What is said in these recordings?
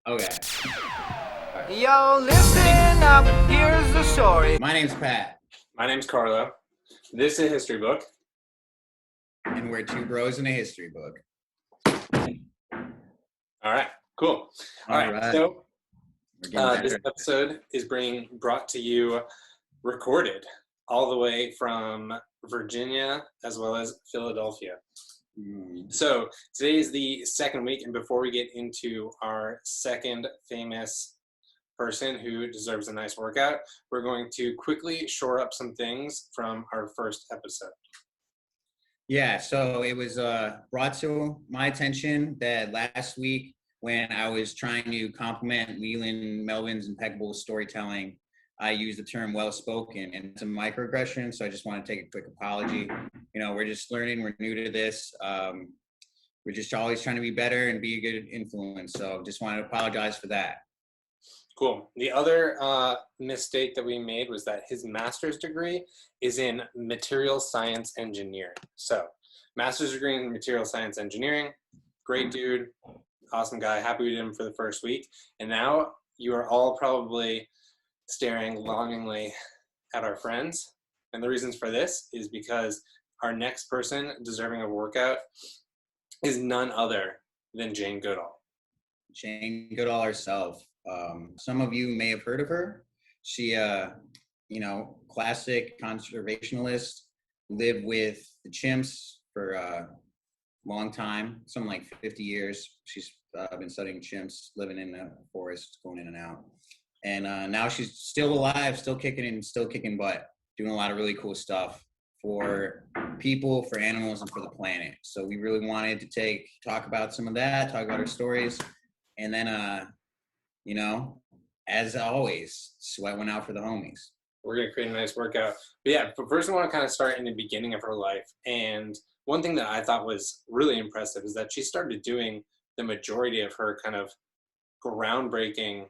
Okay. Yo, listen up, here's the story. My name's Pat, My name's Carlo. This is History Book. and we're two bros in a history book. All right, cool. All right. So We're getting this better. episode is being brought to you recorded all the way from Virginia as well as Philadelphia. So today is the second week, and before we get into our second famous person who deserves a nice workout, we're going to quickly shore up some things from our first episode. Yeah, so it was brought to my attention that last week when I was trying to compliment Leland Melvin's impeccable storytelling, I used the term well-spoken, and it's a microaggression, so I just want to take a quick apology. You know, we're just learning, we're new to this. We're just always trying to be better and be a good influence, so just want to apologize for that. Cool. The other mistake that we made was that his master's degree is in material science engineering. So, master's degree in material science engineering, great dude, awesome guy, happy we did him for the first week. And now you are all probably staring longingly at our friends. And the reasons for this is because our next person deserving a workout is none other than Jane Goodall. Jane Goodall herself. Some of you may have heard of her. She, classic conservationalist, lived with the chimps for a long time, something like 50 years. She's been studying chimps, living in the forest, going in and out. And now she's still alive, still kicking butt, doing a lot of really cool stuff for people, for animals, and for the planet. So we really wanted to talk about some of that, talk about her stories, and then as always, sweat went out for the homies. We're going to create a nice workout. But yeah, but first I want to kind of start in the beginning of her life. And one thing that I thought was really impressive is that she started doing the majority of her kind of groundbreaking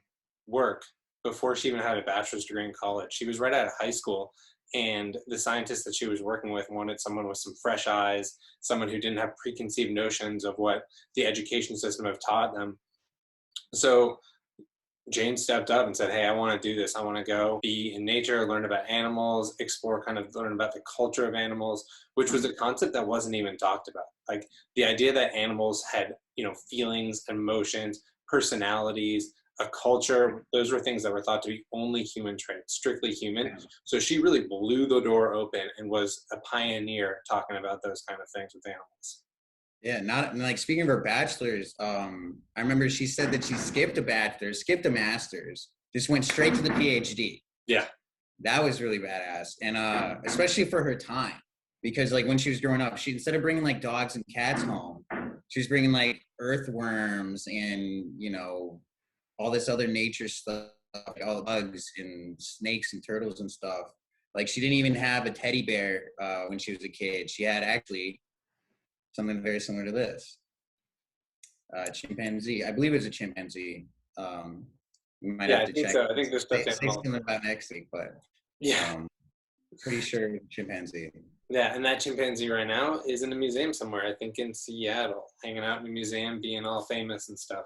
work before she even had a bachelor's degree in college. She was right out of high school, and the scientist that she was working with wanted someone with some fresh eyes, someone who didn't have preconceived notions of what the education system have taught them. So Jane stepped up and said, hey, I want to do this. I want to go be in nature, learn about animals, learn about the culture of animals, which was a concept that wasn't even talked about. Like the idea that animals had, feelings, emotions, personalities, a culture, those were things that were thought to be only human traits, strictly human. So she really blew the door open and was a pioneer talking about those kind of things with animals. Yeah, not like speaking of her bachelor's, I remember she said that she skipped a bachelor's, skipped a master's, just went straight to the PhD. Yeah. That was really badass. And especially for her time, because like when she was growing up, she, instead of bringing like dogs and cats home, she was bringing like earthworms and, all this other nature stuff, like all bugs and snakes and turtles and stuff. Like she didn't even have a teddy bear when she was a kid. She had actually something very similar to this. Chimpanzee. I believe it's a chimpanzee. We might have to check. So. I think there's stuff say something about next week, but pretty sure chimpanzee. Yeah, and that chimpanzee right now is in a museum somewhere, I think in Seattle, hanging out in a museum, being all famous and stuff.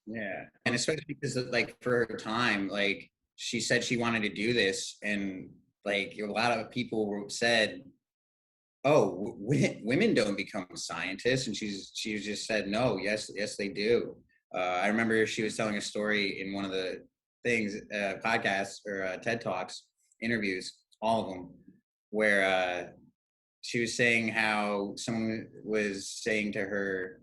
Yeah, and especially because like for her time, like she said she wanted to do this, and like a lot of people said, oh, women don't become scientists, and she just said no, yes they do. I remember she was telling a story in one of the things, podcasts or TED Talks, interviews, all of them, where she was saying how someone was saying to her,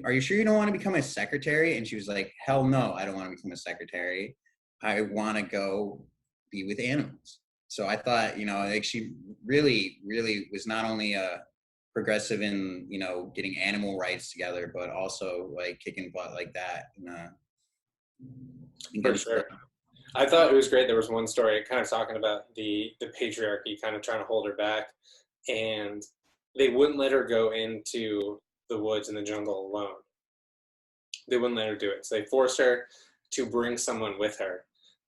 are you sure you don't want to become a secretary? And she was like, hell no, I don't want to become a secretary. I want to go be with animals. So I thought, like she really, really was not only a progressive in, getting animal rights together, but also like kicking butt like that. For sure. I thought it was great. There was one story kind of talking about the patriarchy kind of trying to hold her back, and they wouldn't let her go into the woods and the jungle alone. They wouldn't let her do it. So they forced her to bring someone with her.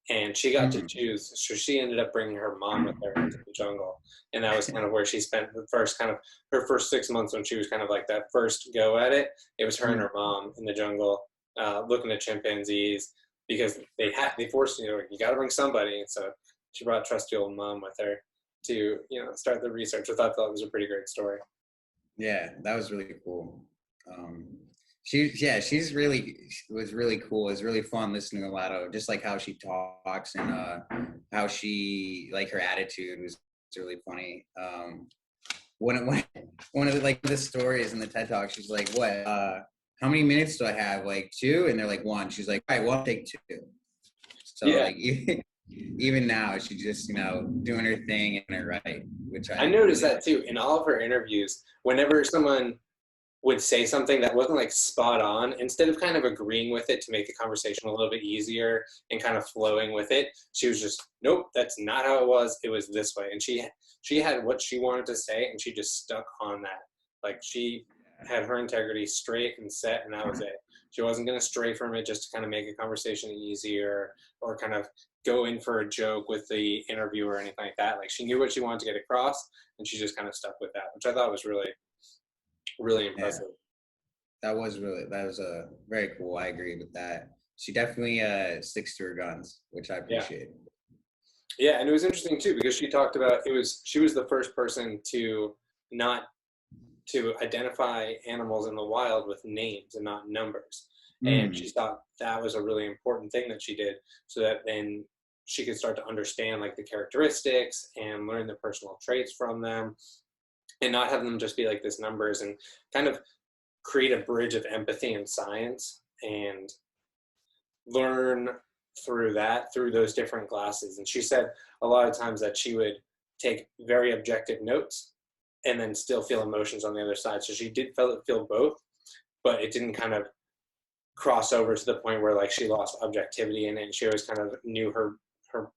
And she got to choose. So she ended up bringing her mom with her into the jungle. And that was kind of where she spent her first 6 months when she was kind of like that first go at it. It was her and her mom in the jungle. looking at chimpanzees because they forced, you got to bring somebody. So she brought trusty old mom with her to, start the research. I thought that was a pretty great story. Yeah, that was really cool. She was really cool. It was really fun listening to a lot of just like how she talks and how she like her attitude was really funny. One of the, like the stories in the TED Talk, she's like, "What? How many minutes do I have? Like 2?" And they're like, "1." She's like, "All right, well, I'll take 2." So like even now, she's just doing her thing and her right, which I noticed that too in all of her interviews. Whenever someone would say something that wasn't like spot on, instead of kind of agreeing with it to make the conversation a little bit easier and kind of flowing with it, she was just, nope, that's not how it was. It was this way. And she had what she wanted to say, and she just stuck on that. Like she had her integrity straight and set, and that was it. She wasn't going to stray from it just to kind of make a conversation easier or kind of go in for a joke with the interviewer or anything like that. Like she knew what she wanted to get across, and she just kind of stuck with that, which I thought was really impressive. That was very cool. I agree with that. She definitely sticks to her guns, which I appreciate. Yeah, and it was interesting too because she talked about she was the first person to identify animals in the wild with names and not numbers. And she thought that was a really important thing that she did, so that then she could start to understand like the characteristics and learn the personal traits from them, and not have them just be like this numbers, and kind of create a bridge of empathy and science and learn through those different glasses. And she said a lot of times that she would take very objective notes and then still feel emotions on the other side. So she did feel both, but it didn't kind of cross over to the point where like she lost objectivity in it. And she always kind of knew her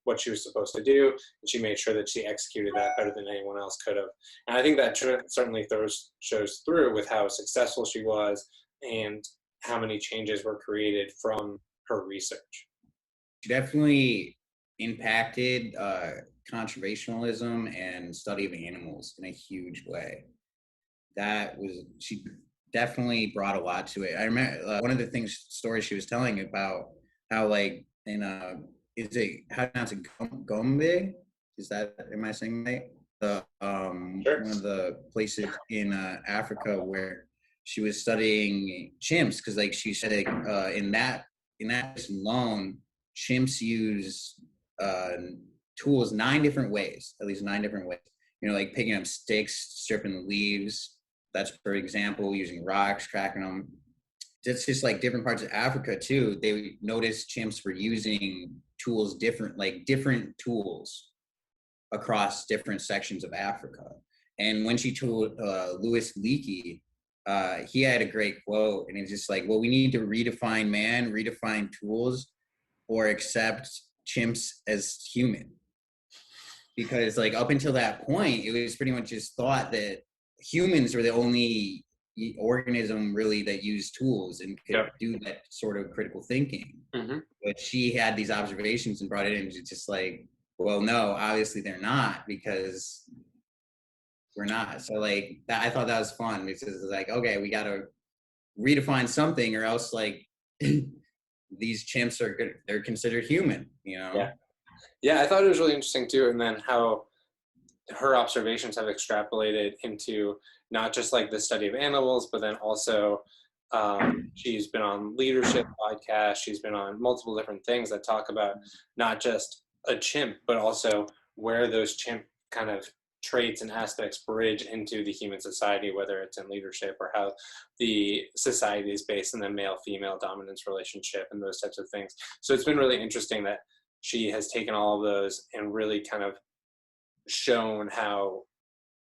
what she was supposed to do, and she made sure that she executed that better than anyone else could have. And I think that certainly shows through with how successful she was and how many changes were created from her research. She definitely impacted conservationism and study of animals in a huge way. She definitely brought a lot to it. I remember one of the stories she was telling about how like in is it how to pronounce it, Gombe? Am I saying right? Sure. One of the places in Africa where she was studying chimps, because like she said in that alone, chimps use tools 9 different ways, at least 9 different ways. Like picking up sticks, stripping the leaves. That's for example, using rocks, cracking them. It's just like different parts of Africa too. They noticed chimps were using tools different tools across different sections of Africa. And when she told Louis Leakey, he had a great quote, and it's just like, well, we need to redefine man, redefine tools, or accept chimps as human. Because like up until that point, it was pretty much just thought that humans were the only organism really that used tools and could do that sort of critical thinking. But she had these observations and brought it in. It's just like, well, no, obviously they're not, because we're not. So like that, I thought that was fun, because it's like, okay, we got to redefine something, or else like these chimps are good. They're considered human, Yeah, I thought it was really interesting too. And then how her observations have extrapolated into not just like the study of animals, but then also she's been on leadership podcasts. She's been on multiple different things that talk about not just a chimp, but also where those chimp kind of traits and aspects bridge into the human society, whether it's in leadership or how the society is based in the male-female dominance relationship and those types of things. So it's been really interesting that she has taken all of those and really kind of shown how,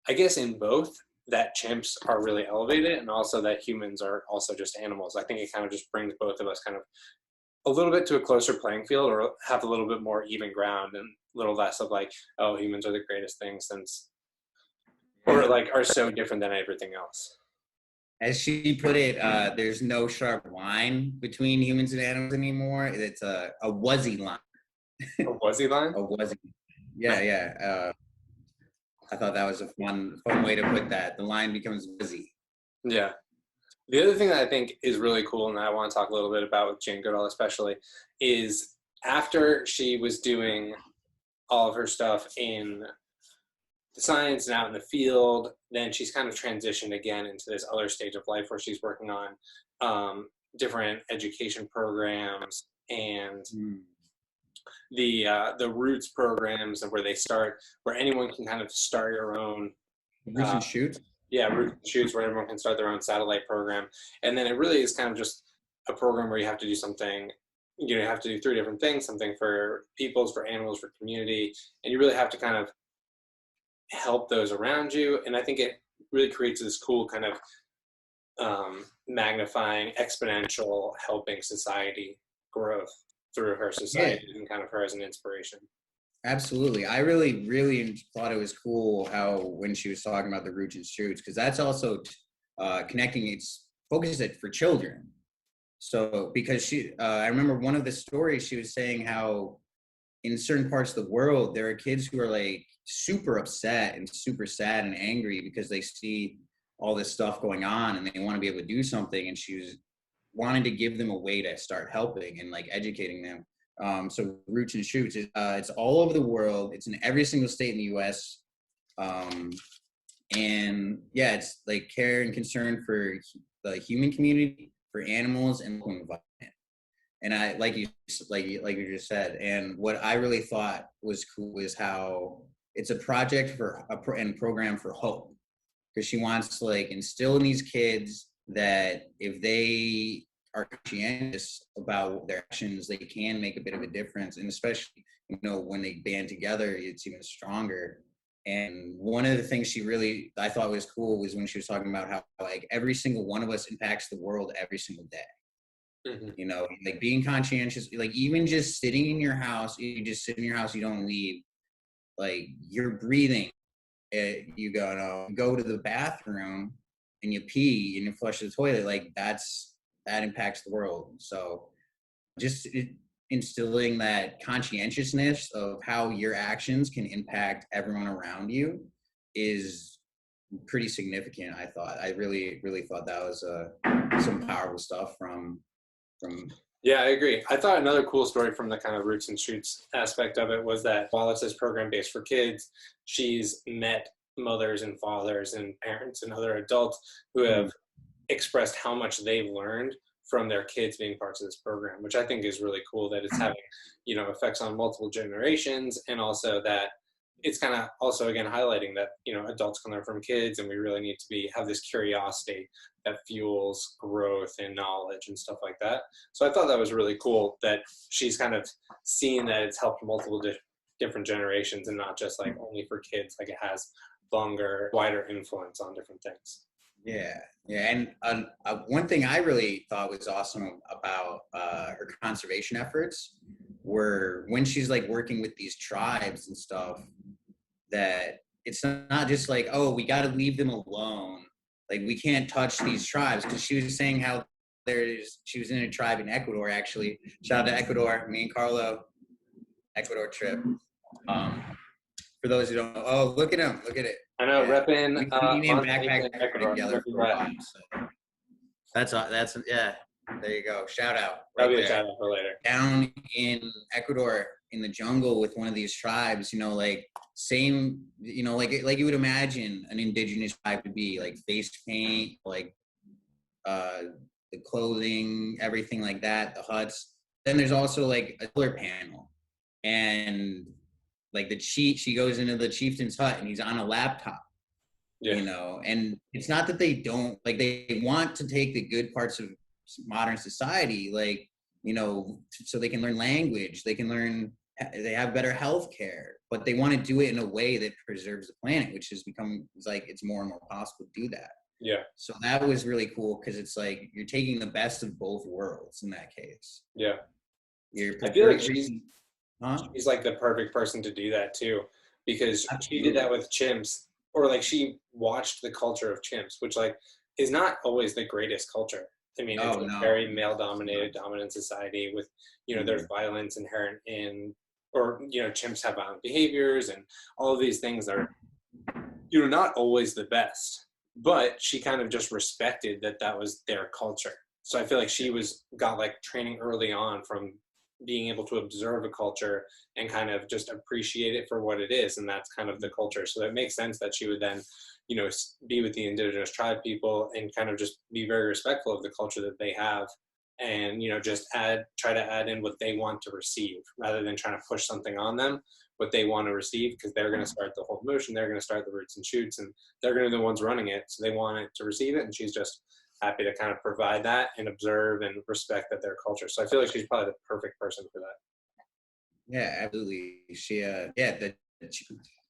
I guess in both, that chimps are really elevated and also that humans are also just animals. I think it kind of just brings both of us kind of a little bit to a closer playing field, or have a little bit more even ground and a little less of like, oh, humans are the greatest thing since, or like are so different than everything else. As she put it, there's no sharp line between humans and animals anymore. It's a wuzzy line. A wuzzy line? A wuzzy. Yeah. I thought that was a fun way to put that. The line becomes wuzzy. Yeah. The other thing that I think is really cool, and I want to talk a little bit about with Jane Goodall especially, is after she was doing all of her stuff in the science and out in the field, then she's kind of transitioned again into this other stage of life where she's working on different education programs and the roots programs, and where anyone can kind of start your own Roots and Shoots. Yeah, roots and shoots, where everyone can start their own satellite program. And then it really is kind of just a program where you have to do something, you have to do 3 different things, something for peoples, for animals, for community, and you really have to kind of help those around you. And I think it really creates this cool kind of magnifying, exponential, helping society growth through her society and kind of her as an inspiration. Absolutely. I really, really thought it was cool how when she was talking about the roots and shoots, because that's also connecting, it's focused it for children. So because I remember one of the stories she was saying how in certain parts of the world, there are kids who are like super upset and super sad and angry because they see all this stuff going on and they want to be able to do something. And she was wanting to give them a way to start helping and like educating them. So Roots and Shoots, it's all over the world. It's in every single state in the US. And yeah, it's like care and concern for the human community, for animals, and the environment. And I, like you just said, and what I really thought was cool is how it's a project and program for hope, because she wants to like instill in these kids that if they are conscientious about their actions, they can make a bit of a difference. And especially, when they band together, it's even stronger. And one of the things I thought was cool was when she was talking about how like every single one of us impacts the world every single day. Mm-hmm. Like being conscientious, like even just sitting in your house, you just sit in your house, you don't leave, like you're breathing. You go to the bathroom and you pee and you flush the toilet, like that impacts the world. So just instilling that conscientiousness of how your actions can impact everyone around you is pretty significant. I really, really thought that was some powerful stuff from. Yeah, I agree. I thought another cool story from the kind of Roots and Shoots aspect of it was that while it's this program based for kids, she's met mothers and fathers and parents and other adults who have expressed how much they've learned from their kids being parts of this program, which I think is really cool that it's having, effects on multiple generations, and also that it's kind of also, again, highlighting that, adults can learn from kids, and we really need to have this curiosity that fuels growth and knowledge and stuff like that. So I thought that was really cool that she's kind of seen that it's helped multiple different generations and not just like only for kids, like it has longer, wider influence on different things. Yeah. And one thing I really thought was awesome about her conservation efforts were when she's like working with these tribes and stuff, that it's not just like, oh, we got to leave them alone. Like we can't touch these tribes, because she was saying how she was in a tribe in Ecuador, actually. Shout out to Ecuador, me and Carlo, Ecuador trip. For those who don't know, oh, look at him, look at it. I know, repping backpack together for a while. So. That's yeah. There you go. Shout out. That'll be a shout out for later. Down in Ecuador, in the jungle with one of these tribes, like same, like you would imagine an indigenous tribe to be, like face paint, like the clothing, everything like that, the huts. Then there's also like a solar panel, and like she goes into the chieftain's hut and he's on a laptop. Yeah. And it's not that they don't, like, they want to take the good parts of modern society, like, so they can learn language, they have better health care, but they want to do it in a way that preserves the planet, which has become, like, it's more and more possible to do that. Yeah. So that was really cool, because it's like you're taking the best of both worlds in that case. Yeah. I feel like she's like the perfect person to do that too, because Absolutely. She did that with chimps, or like she watched the culture of chimps, which like is not always the greatest culture. I mean, it's a very male-dominated, dominant society with, there's violence inherent in, or, chimps have violent behaviors and all of these things are, not always the best. but she kind of just respected that was their culture. So I feel like she got like training early on from being able to observe a culture and kind of just appreciate it for what it is, and that's kind of the culture. So it makes sense that she would then, you know, be with the indigenous tribe people and kind of just be very respectful of the culture that they have, and, you know, just try to add in what they want to receive rather than trying to push something on them, what they want to receive, because they're going to start the whole motion, they're going to start the roots and shoots, and they're going to be the ones running it, so they want it to receive it, and she's just happy to kind of provide that and observe and respect that their culture. So I feel like she's probably the perfect person for that. Yeah, absolutely. She, the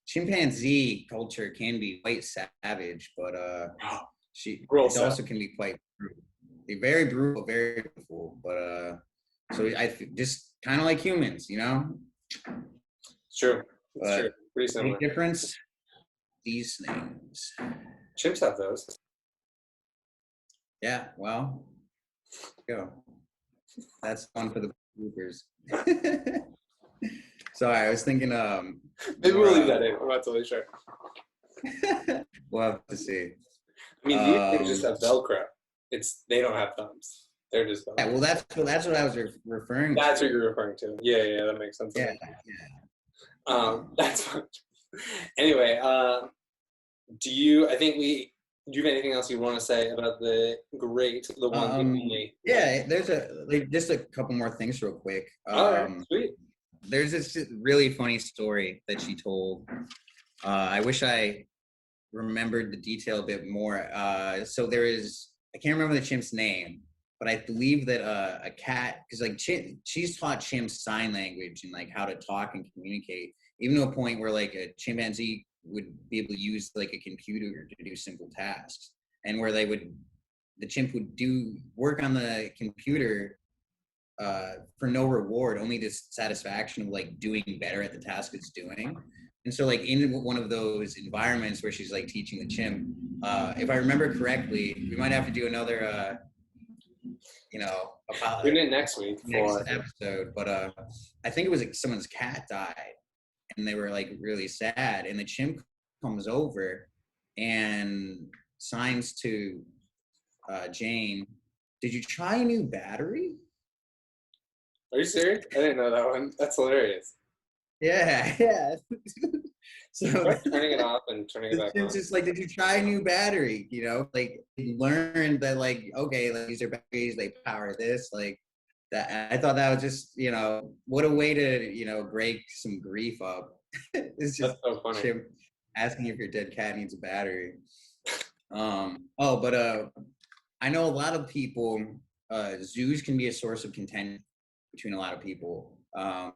chimpanzee culture can be quite savage, but it also can be quite brutal. They're very brutal, very beautiful, but so just kind of like humans, you know. It's true. It's true. Pretty similar. Big difference. These things. Chimps have those. Yeah. Well, go. That's fun for the bloopers. Sorry, I was thinking. Maybe we'll leave that in. I'm not totally sure. We'll have to see. I mean, these just have Velcro. They don't have thumbs. They're just thumbs. Yeah, well, that's what I was referring to. That's what you're referring to. Yeah, that makes sense. Yeah. That's fun. Anyway, do you have anything else you want to say about the one, the only? Yeah, there's just a couple more things real quick. All right, sweet. There's this really funny story that she told. I wish I remembered the detail a bit more. So I can't remember the chimp's name, but I believe that a cat, because like she's taught chimps sign language and like how to talk and communicate, even to a point where like a chimpanzee would be able to use like a computer to do simple tasks, and where the chimp would do work on the computer for no reward, only the satisfaction of like doing better at the task it's doing. And so like in one of those environments where she's like teaching the chimp, if I remember correctly, we might have to do another tune in next week next episode, but I think it was like someone's cat died and they were like really sad, and the chimp comes over and signs to Jane, "Did you try a new battery?" Are you serious? I didn't know that one. That's hilarious. Yeah. So turning it off and turning it back on. It's just like, did you try a new battery? You know, like learn that like, okay, like these are batteries, they power this, like that. I thought that was just, you know, what a way to, you know, break some grief up. It's just so funny. Asking if your dead cat needs a battery. But I know a lot of people, zoos can be a source of contention between a lot of people.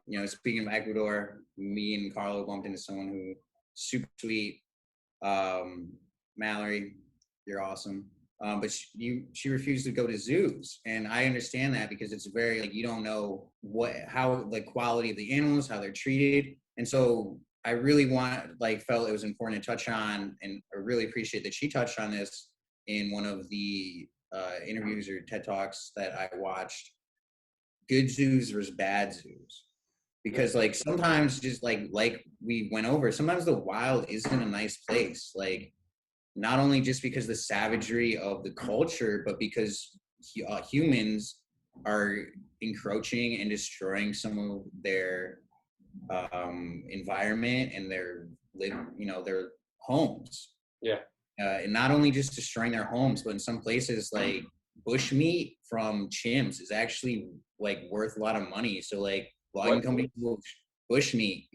You know, speaking of Ecuador, me and Carlo bumped into someone who super sweet. Mallory, you're awesome. But she refused to go to zoos, and I understand that because it's very like you don't know how the quality of the animals, how they're treated, and so I really felt it was important to touch on, and I really appreciate that she touched on this in one of the interviews or TED Talks that I watched. Good zoos versus bad zoos, because like sometimes just like we went over, sometimes the wild isn't a nice place, like not only just because the savagery of the culture, but because humans are encroaching and destroying some of their environment and their homes. And not only just destroying their homes, but in some places like bushmeat from chimps is actually like worth a lot of money. So like logging companies will bushmeat,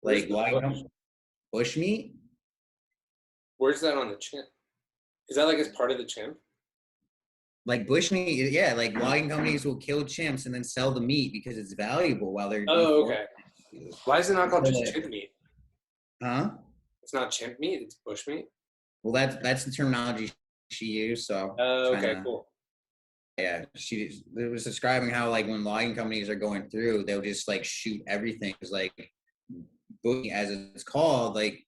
like logging bushmeat. Where's that on the chimp? Is that like as part of the chimp? Like bushmeat, yeah. Like logging companies will kill chimps and then sell the meat because it's valuable while they're. Oh, okay. Why is it not called just chimp meat? Huh? It's not chimp meat. It's bushmeat. Well, that's the terminology she used. So. Oh, okay, cool. Yeah, she was describing how like when logging companies are going through, they'll just like shoot everything. It's like, as it's called, like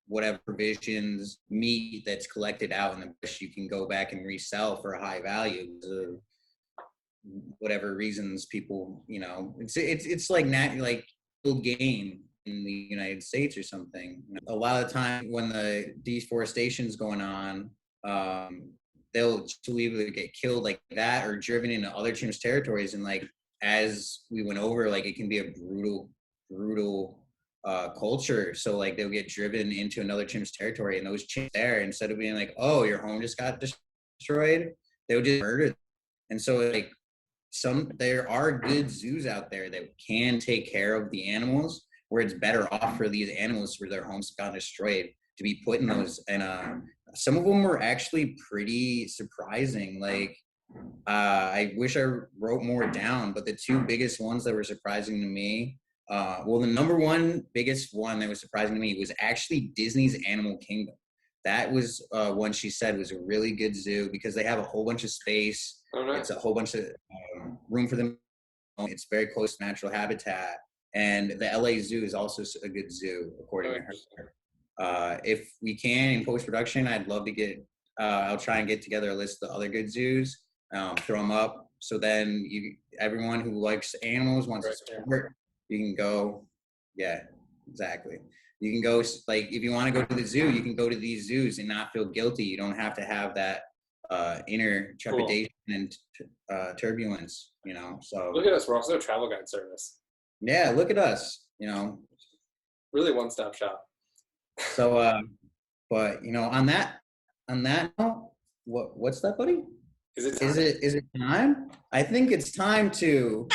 whatever provisions, meat that's collected out in the bush, you can go back and resell for a high value. Whatever reasons people, you know, it's like killed game in the United States or something. A lot of the time when the deforestation is going on, they'll either get killed like that or driven into other chimps' territories. And like, as we went over, like it can be a brutal culture. So like they'll get driven into another chimp's territory, and those chimps there, instead of being like, oh, your home just got destroyed, they would just murder them. And so like there are good zoos out there that can take care of the animals, where it's better off for these animals where their homes got destroyed to be put in those. And some of them were actually pretty surprising. Like I wish I wrote more down, but the two biggest ones that were surprising to me, well, the number one biggest one that was surprising to me was actually Disney's Animal Kingdom. That was one she said was a really good zoo because they have a whole bunch of space. Oh, nice. It's a whole bunch of room for them. It's very close to natural habitat. And the LA Zoo is also a good zoo, according to her. If we can, in post-production, I'd love to get, I'll try and get together a list of other good zoos, throw them up. So then everyone who likes animals, wants to support, you can go. Yeah, exactly. You can go, like, if you want to go to the zoo, you can go to these zoos and not feel guilty. You don't have to have that inner trepidation and turbulence, you know. So look at us, we're also a travel guide service. Yeah, look at us, you know. Really one-stop shop. So but you know, on that note, what's that, buddy? Is it time? Is it time? I think it's time to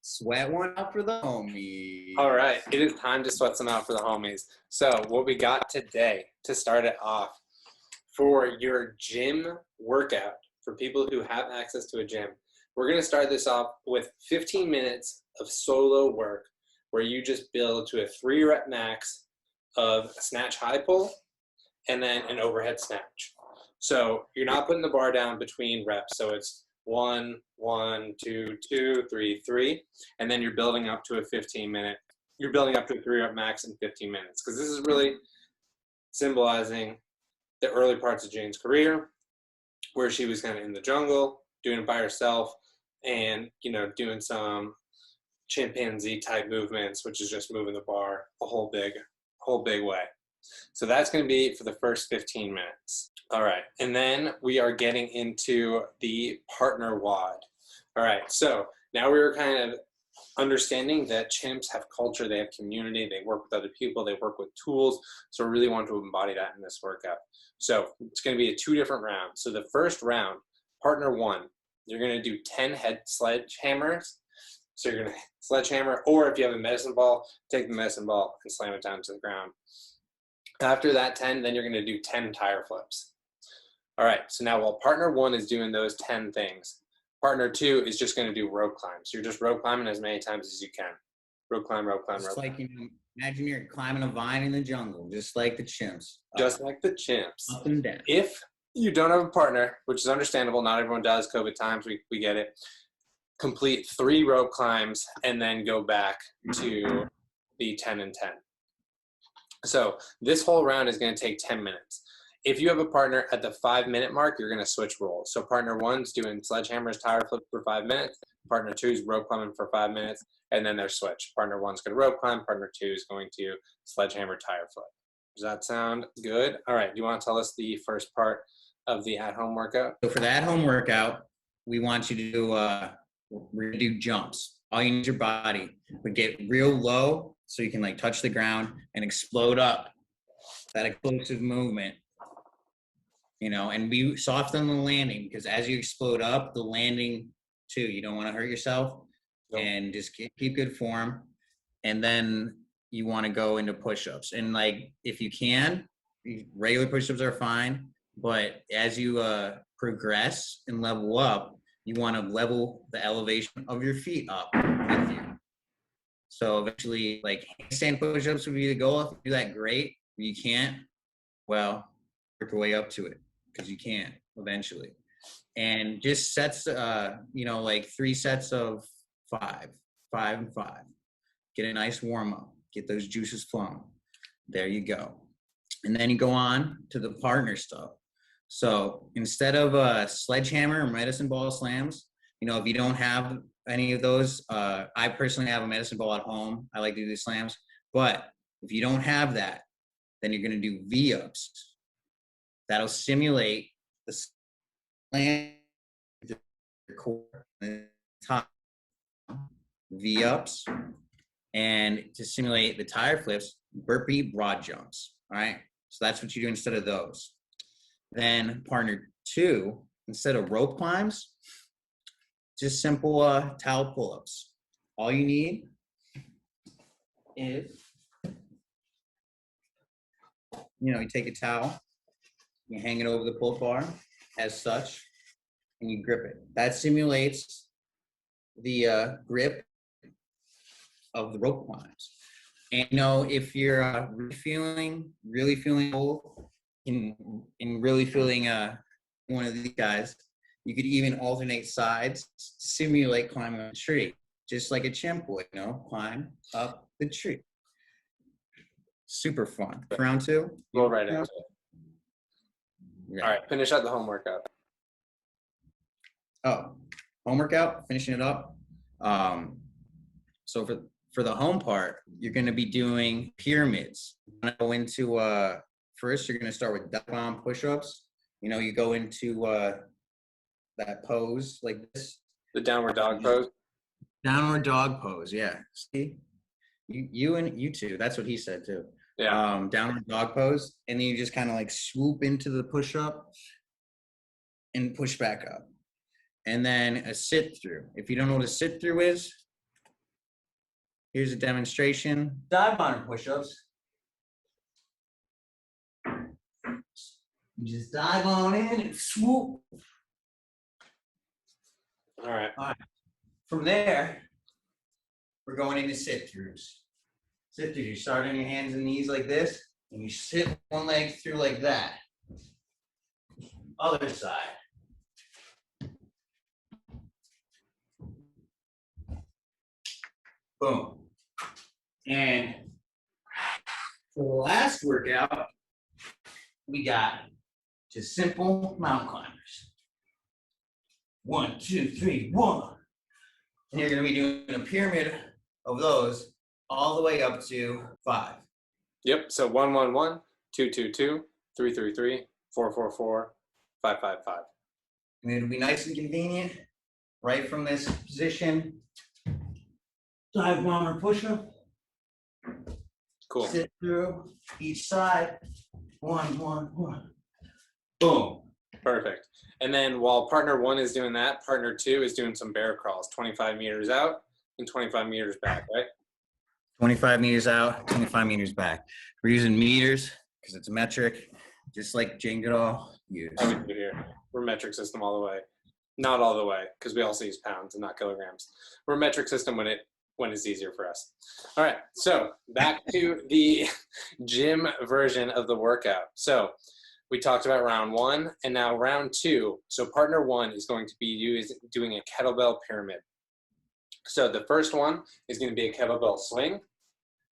sweat one out for the homies. All right, it is time to sweat some out for the homies. So what we got today to start it off, for your gym workout, for people who have access to a gym, we're going to start this off with 15 minutes of solo work where you just build to a 3-rep max of a snatch high pull and then an overhead snatch. So you're not putting the bar down between reps. So it's 1, 1, 2, 2, 3, 3, and then you're building up to a 15-minute. You're building up to a 3-rep max in 15 minutes, because this is really symbolizing the early parts of Jane's career, where she was kind of in the jungle, doing it by herself, and, you know, doing some chimpanzee type movements, which is just moving the bar a whole big way. So that's going to be for the first 15 minutes. All right. And then we are getting into the partner WOD. All right. So now we're kind of understanding that chimps have culture, they have community, they work with other people, they work with tools. So we really want to embody that in this workout. So it's going to be 2 different rounds. So the first round, partner 1, you're going to do 10 head sledgehammers. So you're going to sledgehammer, or if you have a medicine ball, take the medicine ball and slam it down to the ground. After that 10, then you're going to do 10 tire flips. All right, so now while partner 1 is doing those 10 things, partner 2 is just going to do rope climb. So you're just rope climbing as many times as you can. Rope climb, rope climb, rope climb. Like, you know, imagine you're climbing a vine in the jungle, just like the chimps. Just like the chimps. Up and down. If you don't have a partner, which is understandable, not everyone does, COVID times, we get it. Complete 3 rope climbs and then go back to the 10 and 10. So this whole round is going to take 10 minutes. If you have a partner at the 5-minute mark, you're going to switch roles. So partner 1's doing sledgehammers, tire flip for 5 minutes. Partner 2's rope climbing for 5 minutes, and then they're switch. Partner 1's going to rope climb. Partner 2 is going to sledgehammer, tire flip. Does that sound good? All right. Do you want to tell us the first part of the at-home workout? So for the at-home workout, we want you to do jumps. All you need is your body, but get real low so you can like touch the ground and explode up. That explosive movement, you know, and be soft on the landing, because as you explode up, the landing too, you don't want to hurt yourself. Nope. And just keep good form. And then you want to go into push-ups. And like, if you can, regular push-ups are fine, but as you progress and level up, you want to level the elevation of your feet up with you. So eventually, like, handstand push-ups would be the goal. If you do that, great. If you can't, well, work your way up to it, because you can eventually. And just sets, you know, like 3 sets of 5, 5 and 5. Get a nice warm-up. Get those juices flowing. There you go. And then you go on to the partner stuff. So instead of sledgehammer or medicine ball slams, You know, if you don't have any of those, I personally have a medicine ball at home. I like to do the slams. But if you don't have that, then you're going to do V-ups. That'll simulate the slam, the core, the top V-ups, and to simulate the tire flips, burpee broad jumps. All right. So that's what you do instead of those. Then partner 2, instead of rope climbs, just simple towel pull-ups. All you need is, you take a towel, you hang it over the pull bar as such, and you grip it. That simulates the grip of the rope climbs. And if you're really feeling old, and really feeling one of these guys, you could even alternate sides to simulate climbing a tree, just like a chimp would, climb up the tree. Super fun. Round 2. Roll right into it. Yeah. All right, finish out the home workout. Oh, home workout, finishing it up. So for the home part, you're going to be doing pyramids. You're going to go into, first, you're going to start with duck bomb push-ups. You go into that pose like this. The downward dog pose? Downward dog pose, yeah. See? You and you two, that's what he said too. Yeah. Downward dog pose. And then you just kind of like swoop into the push-up and push back up. And then a sit-through. If you don't know what a sit-through is, here's a demonstration. Dive bomber push-ups. You just dive on in and swoop. All right. From there, we're going into sit-throughs. Sit-throughs, you start on your hands and knees like this, and you sit one leg through like that. Other side. Boom. And for the last workout, we got just simple mountain climbers. 1, 2, 3, 1. And you're going to be doing a pyramid of those all the way up to 5. Yep. So 1, 1, 1, 2, 2, 2, 3, 3, 3, 4, 4, 4, 5, 5, 5. And it'll be nice and convenient right from this position. Dive bomber push-up. Cool. Sit through each side. 1, 1, 1. Boom. Perfect. And then while partner 1 is doing that, partner 2 is doing some bear crawls, 25 meters out and 25 meters back, right? 25 meters out, 25 meters back. We're using meters because it's metric, just like Jane Goodall used. I would do here. We're metric system all the way. Not all the way, because we also use pounds and not kilograms. We're metric system when it's easier for us. All right, so back to the gym version of the workout. So we talked about round 1, and now round 2. So partner 1 is going to be doing a kettlebell pyramid. So the first one is going to be a kettlebell swing.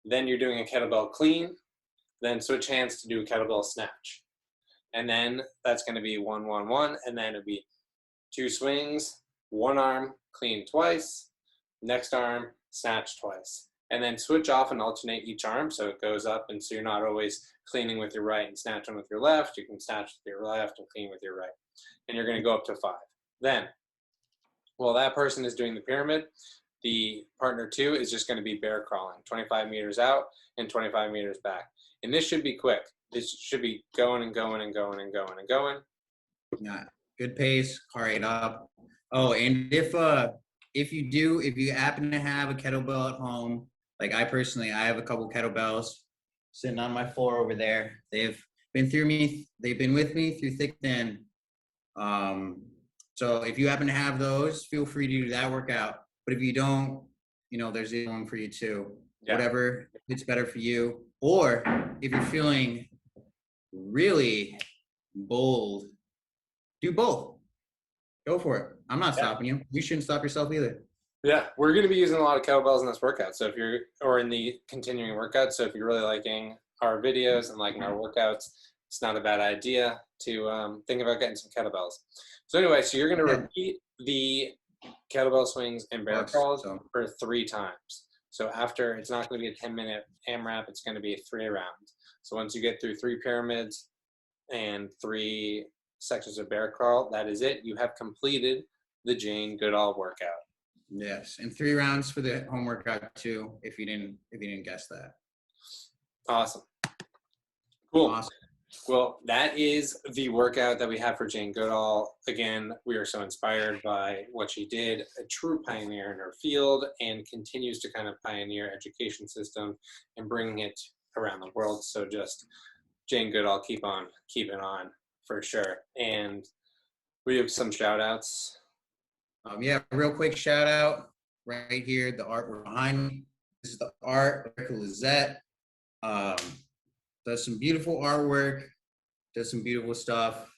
Then you're doing a kettlebell clean. Then switch hands to do a kettlebell snatch. And then that's going to be 1, 1, 1. And then it'll be 2 swings, 1 arm, clean twice. Next arm, snatch twice. And then switch off and alternate each arm so it goes up, and so you're not always cleaning with your right and snatching with your left. You can snatch with your left and clean with your right. And you're going to go up to 5. Then, while that person is doing the pyramid, the partner 2 is just going to be bear crawling, 25 meters out and 25 meters back. And this should be quick. This should be going and going and going and going and going. Yeah, good pace, heart rate up. Oh, and if you happen to have a kettlebell at home, like I have a couple kettlebells sitting on my floor over there. They've been with me through thick and thin. So if you happen to have those, feel free to do that workout. But if you don't, there's the other one for you too. Yeah. Whatever fits better for you. Or if you're feeling really bold, do both. Go for it. I'm not stopping you. You shouldn't stop yourself either. Yeah, we're going to be using a lot of kettlebells in this workout. So or in the continuing workout. So if you're really liking our videos and liking our workouts, it's not a bad idea to think about getting some kettlebells. So anyway, so you're going to repeat the kettlebell swings and bear crawls So for 3 times. So after, it's not going to be a 10-minute AMRAP, it's going to be 3 rounds. So once you get through 3 pyramids and 3 sections of bear crawl, that is it. You have completed the Jane Goodall workout. yes, and 3 rounds for the home workout too, if you didn't guess that. Awesome. Cool. Awesome. Well, that is the workout that we have for Jane Goodall. Again, we are so inspired by what she did, a true pioneer in her field, and continues to kind of pioneer education system and bringing it around the world. So just Jane Goodall, keep on keeping on for sure. And we have some shout outs. Yeah, real quick shout out right here. The artwork behind me. This is the art. Erika Lizette does some beautiful artwork, does some beautiful stuff.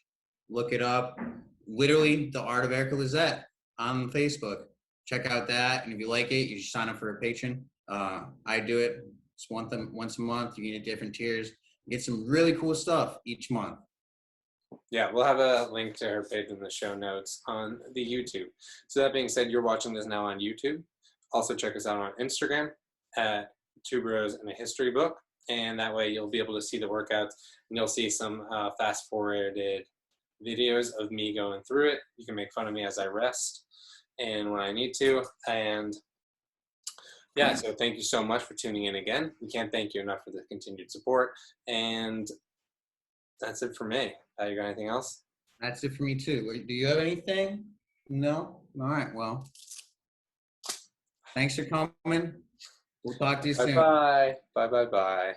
Look it up. Literally, the art of Erika Lizette on Facebook. Check out that, and if you like it, you should sign up for a patron. I do it. It's once a month. You get different tiers. You get some really cool stuff each month. Yeah, we'll have a link to her page in the show notes on the YouTube. So that being said, you're watching this now on YouTube. Also check us out on Instagram at 2 Bros and a History Book. And that way you'll be able to see the workouts, and you'll see some fast forwarded videos of me going through it. You can make fun of me as I rest and when I need to. And yeah, so thank you so much for tuning in again. We can't thank you enough for the continued support. And that's it for me. You got anything else? That's it for me too. Do you have anything? No? All right, well, thanks for coming. We'll talk to you soon. Bye-bye. Bye-bye-bye.